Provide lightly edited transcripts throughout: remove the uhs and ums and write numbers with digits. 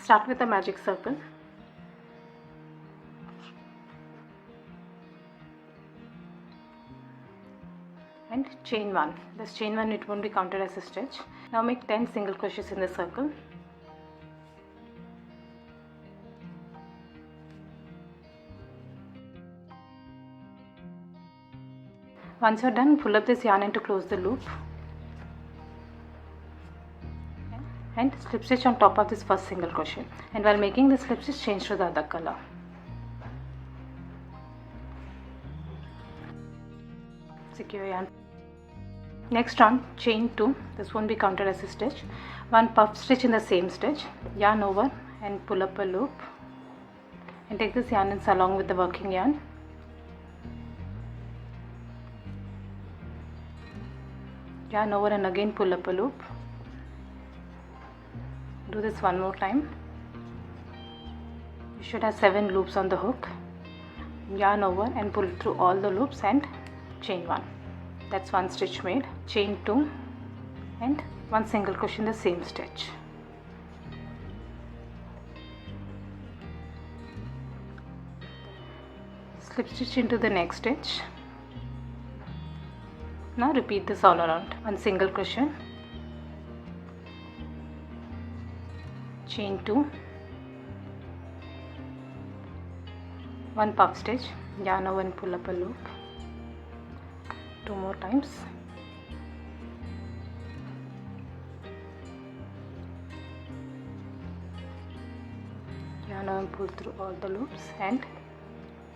Start with a magic circle and chain 1. This chain 1, it won't be counted as a stitch. Now make 10 single crochets in the circle. Once you're done, pull up this yarn end to close the loop and slip stitch on top of this first single crochet, and while making the slip stitch, change to the other color. Secure yarn. Next on chain 2, this won't be counted as a stitch. 1 puff stitch in the same stitch, yarn over and pull up a loop, and take this yarn ends along with the working yarn. Yarn over and again pull up a loop. Do this one more time. You should have 7 loops on the hook. Yarn over and pull through all the loops and chain 1. That's 1 stitch made. Chain 2 and 1 single crochet in the same stitch. Slip stitch into the next stitch. Now repeat this all around. 1 single crochet, chain 2, 1 puff stitch, yarn over and pull up a loop, 2 more times, yarn over and pull through all the loops and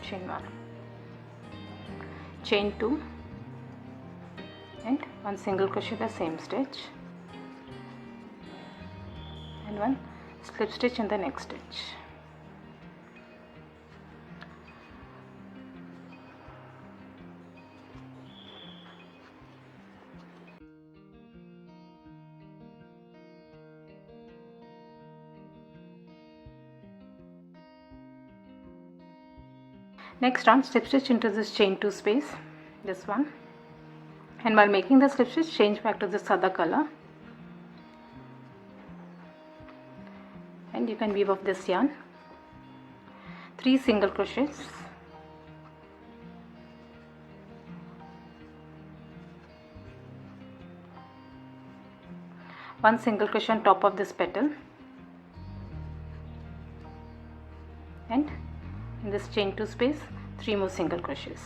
chain 1, chain 2 and 1 single crochet the same stitch and 1 slip stitch in the next stitch. Next on, slip stitch into this chain 2 space, this one, and while making the slip stitch, change back to this other color, and you can weave off this yarn. 3 single crochets, one single crochet on top of this petal, and in this chain 2 space, 3 more single crochets.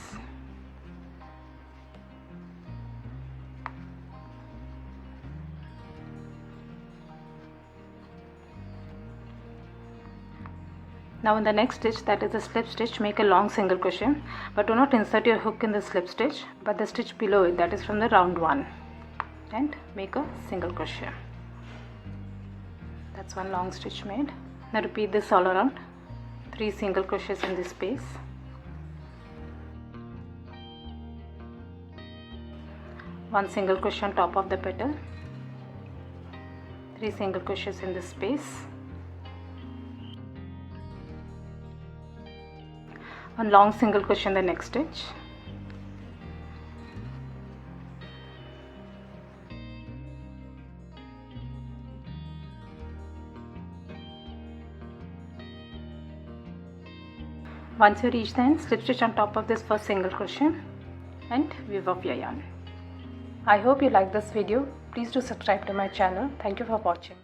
Now in the next stitch, that is the slip stitch, make a long single crochet, but do not insert your hook in the slip stitch, but the stitch below it, that is from the round 1, and make a single crochet. That's 1 long stitch made. Now repeat this all around. 3 single crochets in this space, one single crochet on top of the petal, 3 single crochets in this space, one long single crochet in the next stitch, once you reach the end, slip stitch on top of this first single crochet and weave off your yarn. I hope you like this video. Please do subscribe to my channel. Thank you for watching.